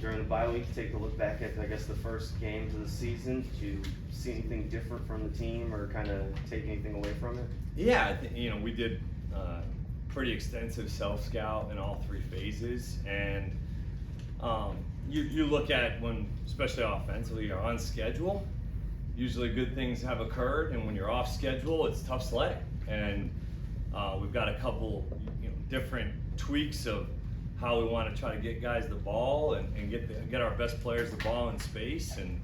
During the bye week, take a look back at, I guess, the first games of the season. Did you see anything different from the team or kind of take anything away from it? Yeah, we did pretty extensive self-scout in all three phases. And you look at when, especially offensively, you're on schedule, usually good things have occurred. And when you're off schedule, it's tough sledding. And we've got a couple different tweaks of how we want to try to get guys the ball and get our best players the ball in space, and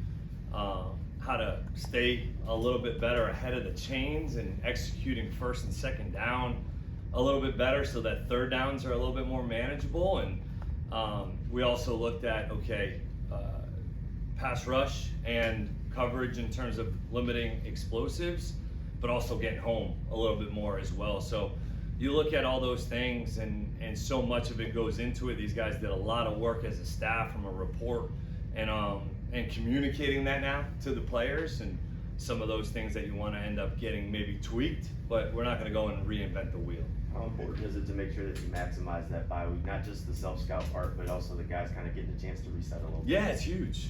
how to stay a little bit better ahead of the chains and executing first and second down a little bit better so that third downs are a little bit more manageable. And we also looked at, pass rush and coverage in terms of limiting explosives, but also getting home a little bit more as well. So you look at all those things, and so much of it goes into it. These guys did a lot of work as a staff from a report and communicating that now to the players, and some of those things that you want to end up getting maybe tweaked, but we're not going to go and reinvent the wheel. How important is it to make sure that you maximize that bye week, not just the self-scout part, but also the guys kind of getting a chance to reset a little bit? Yeah, it's huge.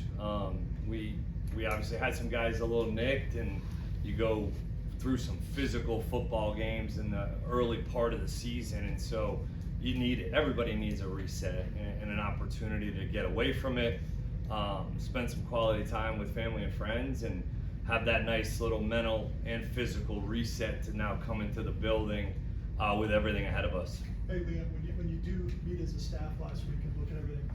We obviously had some guys a little nicked, and you go through some physical football games in the early part of the season, and so you need it. Everybody needs a reset and an opportunity to get away from it, spend some quality time with family and friends, and have that nice little mental and physical reset to now come into the building with everything ahead of us. Hey Liam, when you do meet as a staff last week and look at everything,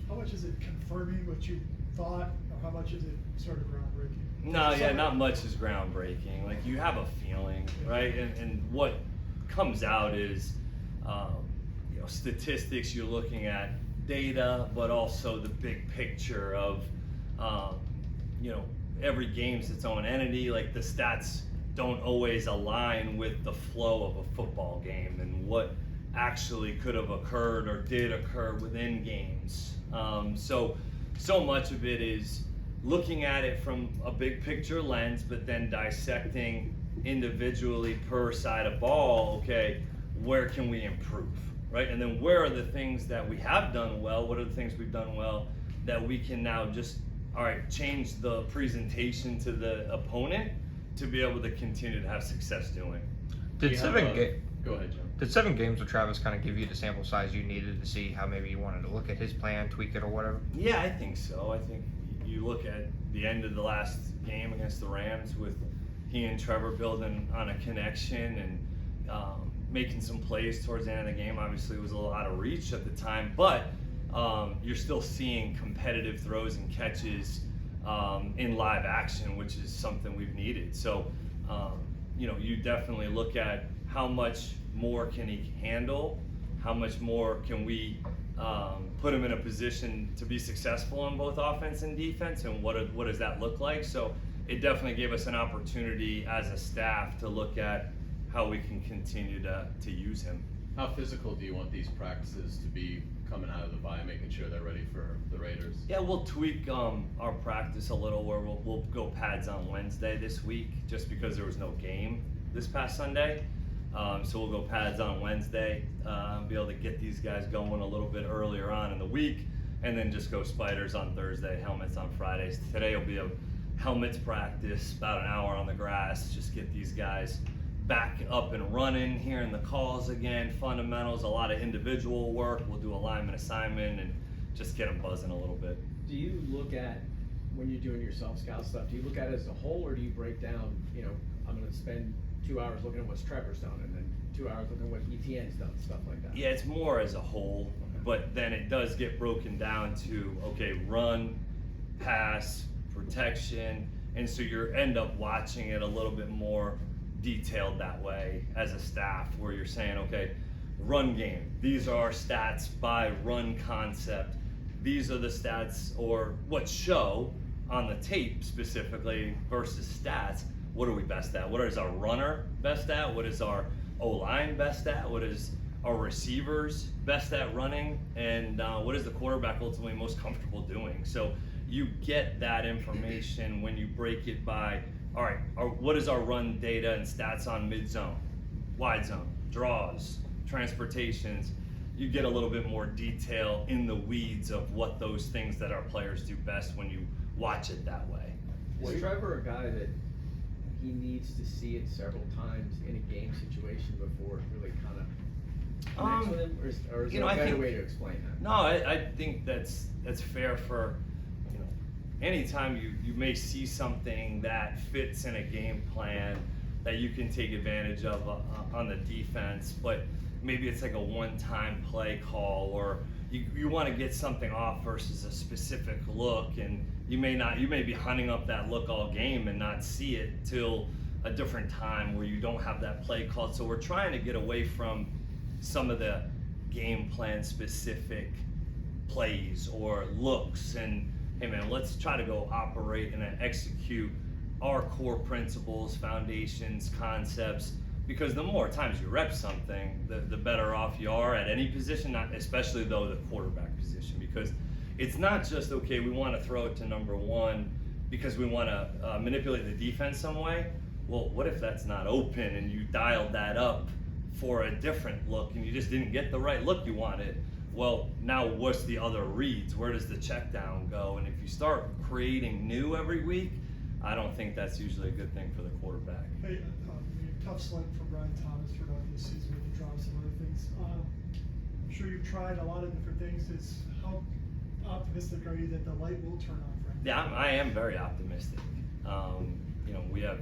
how much is it confirming what you thought, or how much is it sort of groundbreaking? No, yeah, not much is groundbreaking. Like, you have a feeling, right? And what comes out is, statistics. You're looking at data, but also the big picture of, every game's its own entity. Like, the stats don't always align with the flow of a football game and what actually could have occurred or did occur within games. So much of it is looking at it from a big picture lens, but then dissecting individually per side of ball. Okay, where can we improve, right? And then where are the things that we have done well? What are the things we've done well that we can now just, change the presentation to the opponent to be able to continue to have success doing? Go ahead, Jim. Did 7 games with Travis kind of give you the sample size you needed to see how maybe you wanted to look at his plan, tweak it, or whatever? Yeah, I think so. I think you look at the end of the last game against the Rams with he and Trevor building on a connection and making some plays towards the end of the game. Obviously, it was a little out of reach at the time, but you're still seeing competitive throws and catches in live action, which is something we've needed. So, you definitely look at how much more can he handle, how much more can we put him in a position to be successful on both offense and defense, and what does that look like? So it definitely gave us an opportunity as a staff to look at how we can continue to use him. How physical do you want these practices to be coming out of the bye, making sure they're ready for the Raiders? Yeah, we'll tweak our practice a little, where we'll go pads on Wednesday this week, just because there was no game this past Sunday. So we'll go pads on Wednesday, be able to get these guys going a little bit earlier on in the week, and then just go spiders on Thursday, helmets on Fridays. Today will be a helmets practice, about an hour on the grass, just get these guys back up and running, hearing the calls again, fundamentals, a lot of individual work. We'll do alignment assignment and just get them buzzing a little bit. Do you look at, when you're doing your self-scout stuff, do you look at it as a whole, or do you break down, I'm going to spend 2 hours looking at what Trevor's done and then 2 hours looking at what ETN's done, stuff like that? Yeah, it's more as a whole, but then it does get broken down to, run, pass, protection, and so you end up watching it a little bit more detailed that way as a staff, where you're saying, run game, these are our stats by run concept, these are the stats, or what show on the tape specifically versus stats. What are we best at? What is our runner best at? What is our O-line best at? What is our receivers best at running? And what is the quarterback ultimately most comfortable doing? So you get that information when you break it by, what is our run data and stats on mid-zone, wide zone, draws, transportations? you get a little bit more detail in the weeds of what those things that our players do best when you watch it that way. Is Trevor a guy that he needs to see it several times in a game situation before it really kind of connects with him, or is you there know, a I better think- way to explain that? No, I think that's fair for, you know, anytime you may see something that fits in a game plan that you can take advantage of on the defense, but maybe it's like a one-time play call, or you want to get something off versus a specific look, and you may be hunting up that look all game and not see it till a different time where you don't have that play called. So we're trying to get away from some of the game plan specific plays or looks, and hey man, let's try to go operate and execute our core principles, foundations, concepts, because the more times you rep something, the better off you are at any position, not especially though the quarterback position, because it's not just, okay, we want to throw it to number one because we want to manipulate the defense some way. Well, what if that's not open and you dialed that up for a different look and you just didn't get the right look you wanted? Well, now what's the other reads? Where does the check down go? And if you start creating new every week, I don't think that's usually a good thing for the quarterback. Hey, tough slug for Brian Thomas throughout this season with the drops and other things. I'm sure you've tried a lot of different things. How optimistic are you that the light will turn on for him? Yeah, I am very optimistic. You know, we have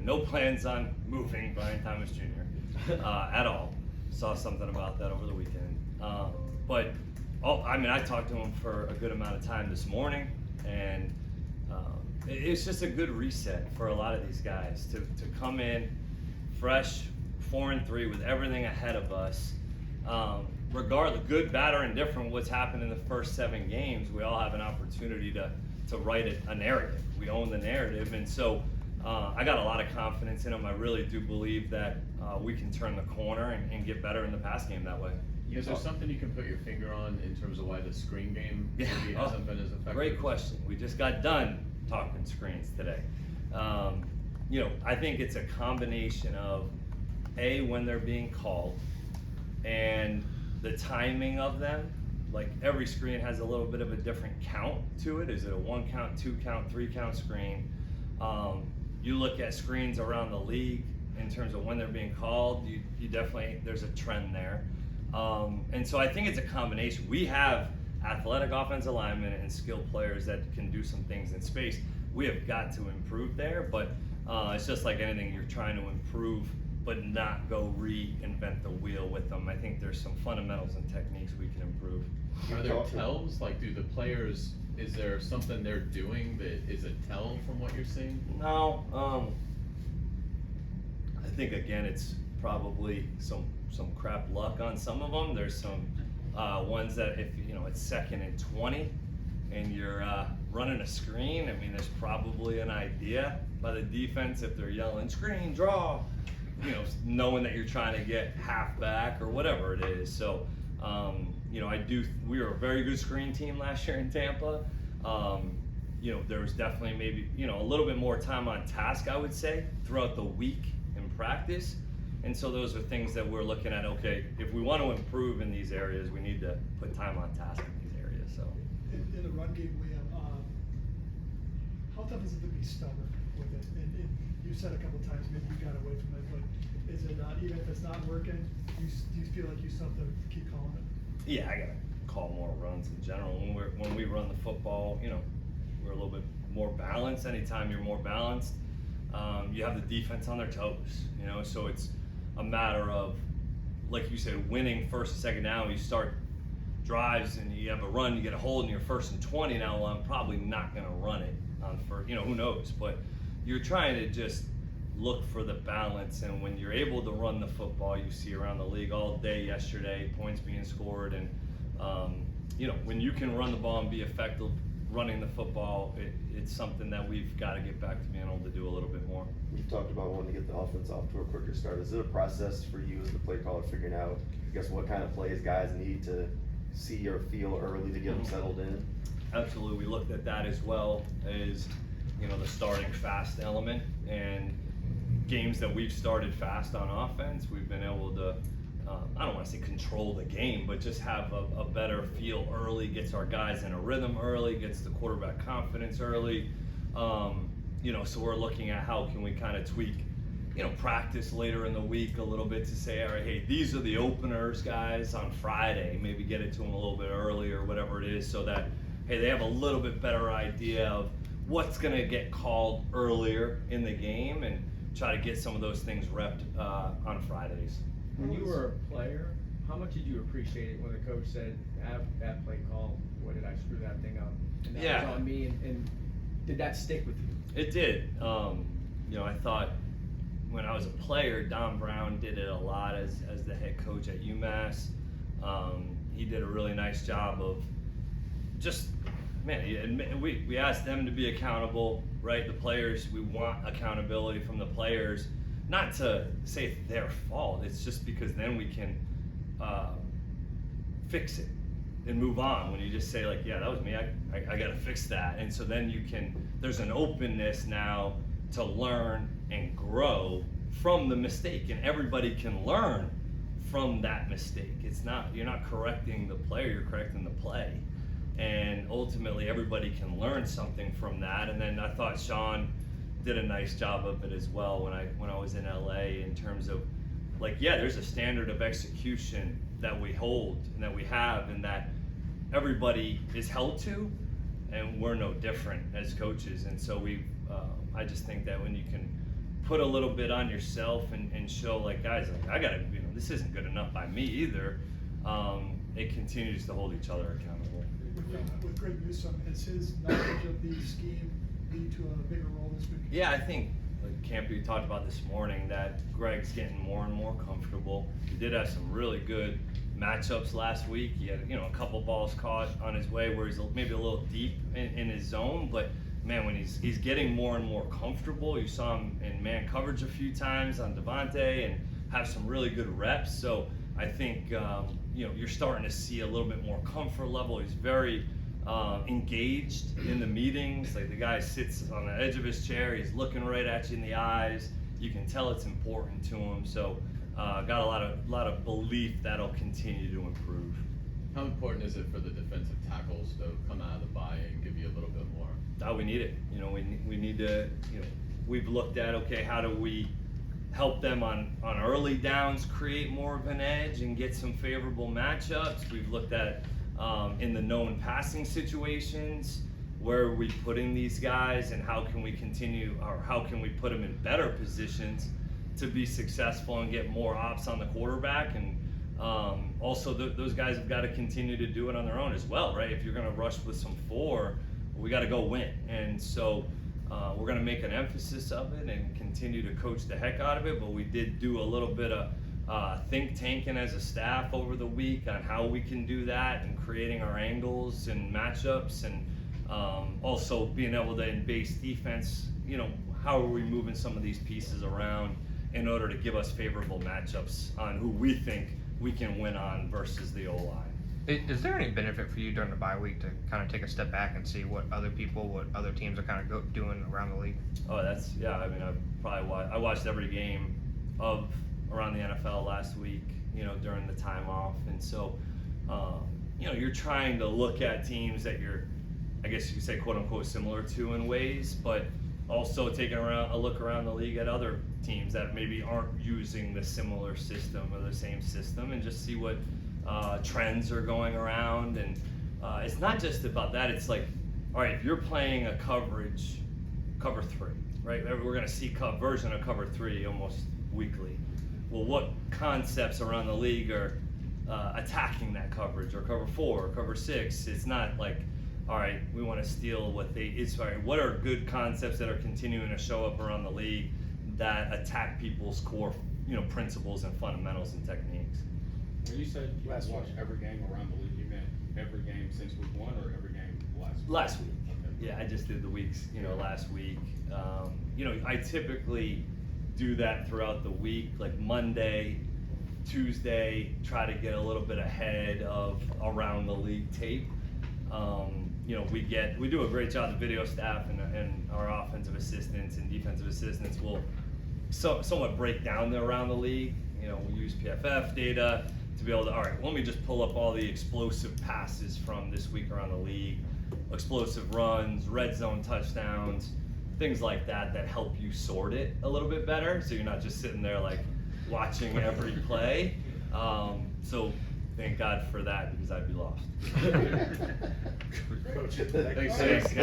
no plans on moving Brian Thomas Jr. At all. Saw something about that over the weekend. I talked to him for a good amount of time this morning, and it's just a good reset for a lot of these guys to come in fresh, 4-3 with everything ahead of us. Regardless, good, bad, or indifferent, what's happened in the first 7 games, we all have an opportunity to write a narrative. We own the narrative, and so I got a lot of confidence in him. I really do believe that we can turn the corner and get better in the pass game that way. Is there something you can put your finger on in terms of why the screen game Yeah. maybe hasn't been as effective? Great question. We just got done talking screens today. You know, I think it's a combination of when they're being called and the timing of them. Like every screen has a little bit of a different count to it. Is it a 1 count, 2 count, 3 count screen? You look at screens around the league in terms of when they're being called, you definitely, there's a trend there. And so I think it's a combination. We have athletic offensive linemen and skilled players that can do some things in space. We have got to improve there, but it's just like anything, you're trying to improve but not go reinvent the wheel with them. I think there's some fundamentals and techniques we can improve. Are there tells? Like, do the players, is there something they're doing that is a tell from what you're seeing? No, I think again it's probably some crap luck on some of them. There's some ones that if you know it's 2nd and 20 and you're running a screen, I mean there's probably an idea by the defense if they're yelling screen draw, you know, knowing that you're trying to get half back or whatever it is. So you know, we were a very good screen team last year in Tampa. You know, there was definitely maybe, you know, a little bit more time on task, I would say, throughout the week in practice. And so those are things that we're looking at, okay, if we want to improve in these areas, we need to put time on task in these areas, so. In the run game, Liam, how tough is it to be stubborn with it? And you said a couple times maybe you got away from it, but is it not, even if it's not working, do you feel like you still have to keep calling it? Yeah, I gotta call more runs in general. When we run the football, you know, we're a little bit more balanced. Anytime you're more balanced, you have the defense on their toes, you know, so it's a matter of, like you said, winning 1st and 2nd down. You start drives and you have a run, you get a hold and you're 1st and 20 now. Well, I'm probably not gonna run it on first, you know, who knows, but you're trying to just look for the balance. And when you're able to run the football, you see around the league all day yesterday, points being scored, and you know, when you can run the ball and be effective running the football, it's something that we've got to get back to being able to do a little bit more. You've talked about wanting to get the offense off to a quicker start. Is it a process for you as the play caller figuring out, I guess, what kind of plays guys need to see or feel early to get them settled in? Absolutely, we looked at that as well as, you know, the starting fast element, and games that we've started fast on offense, we've been able to I don't want to say control the game, but just have a better feel early, gets our guys in a rhythm early, gets the quarterback confidence early. So we're looking at how can we kind of tweak, practice later in the week a little bit to say, all right, hey, these are the openers, guys, on Friday. Maybe get it to them a little bit early or whatever it is, so that, hey, they have a little bit better idea of what's going to get called earlier in the game, and try to get some of those things repped on Fridays. When you were a player, how much did you appreciate it when the coach said, that play call, what did I screw that thing up? And that was on me, and did that stick with you? It did. I thought when I was a player, Don Brown did it a lot as the head coach at UMass. He did a really nice job of just, we asked them to be accountable, right? The players, we want accountability from the players. Not to say it's their fault, it's just because then we can fix it and move on. When you just say, like, yeah, that was me, I gotta fix that. And so then there's an openness now to learn and grow from the mistake, and everybody can learn from that mistake. You're not correcting the player, you're correcting the play. And ultimately everybody can learn something from that. And then I thought Sean did a nice job of it as well when I was in LA, in terms of, like, yeah, there's a standard of execution that we hold and that we have, and that everybody is held to, and we're no different as coaches. And so I just think that when you can put a little bit on yourself and show, like, guys, like, I gotta, this isn't good enough by me either, it continues to hold each other accountable. With Greg Newsome, has his knowledge of the scheme lead to a bigger role this week? Yeah, I think, like Campy talked about this morning, that Greg's getting more and more comfortable. He did have some really good matchups last week. He had, a couple balls caught on his way where he's maybe a little deep in his zone, but man, when he's getting more and more comfortable, you saw him in man coverage a few times on Devontae and have some really good reps. So I think, you're starting to see a little bit more comfort level. He's very engaged in the meetings. Like, the guy sits on the edge of his chair, he's looking right at you in the eyes. You can tell it's important to him. So got a lot of belief that'll continue to improve. How important is it for the defensive tackles to come out of the bye and give you a little bit more? We need it. We need to, we've looked at, okay, how do we help them on early downs, create more of an edge and get some favorable matchups. We've looked at in the known passing situations, where are we putting these guys, and how can we continue, or how can we put them in better positions to be successful and get more ops on the quarterback. And also those guys have got to continue to do it on their own as well, right? If you're going to rush with some 4, we got to go win. And so we're going to make an emphasis of it and continue to coach the heck out of it. But we did do a little bit of think tanking as a staff over the week on how we can do that, and creating our angles and matchups, and also being able to, in base defense, how are we moving some of these pieces around in order to give us favorable matchups on who we think we can win on versus the O-line. Is there any benefit for you during the bye week to kind of take a step back and see what other teams are kind of doing around the league? Oh, I watched every game of around the NFL last week, during the time off. And so, you're trying to look at teams that you're, I guess you could say, quote unquote, similar to in ways, but also taking a look around the league at other teams that maybe aren't using the similar system or the same system, and just see what trends are going around. And it's not just about that. It's like, all right, if you're playing a cover 3, right? We're going to see version of cover 3 almost weekly. Well, what concepts around the league are attacking that coverage, or cover 4 or cover 6? It's not like, all right, we want to steal what what are good concepts that are continuing to show up around the league that attack people's core, principles and fundamentals and techniques. When you said you watched every game around the league, you meant every game since week 1 or every game last week? Last week. Okay. Yeah, I just did the weeks, last week. I typically do that throughout the week, like Monday, Tuesday, try to get a little bit ahead of around the league tape. We do a great job, the video staff and our offensive assistants and defensive assistants will somewhat break down around the league. You know, we use PFF data to be able to, all right, let me just pull up all the explosive passes from this week around the league, explosive runs, red zone touchdowns, things like that help you sort it a little bit better, so you're not just sitting there like watching every play. So thank God for that, because I'd be lost. Thanks, Thanks, guys.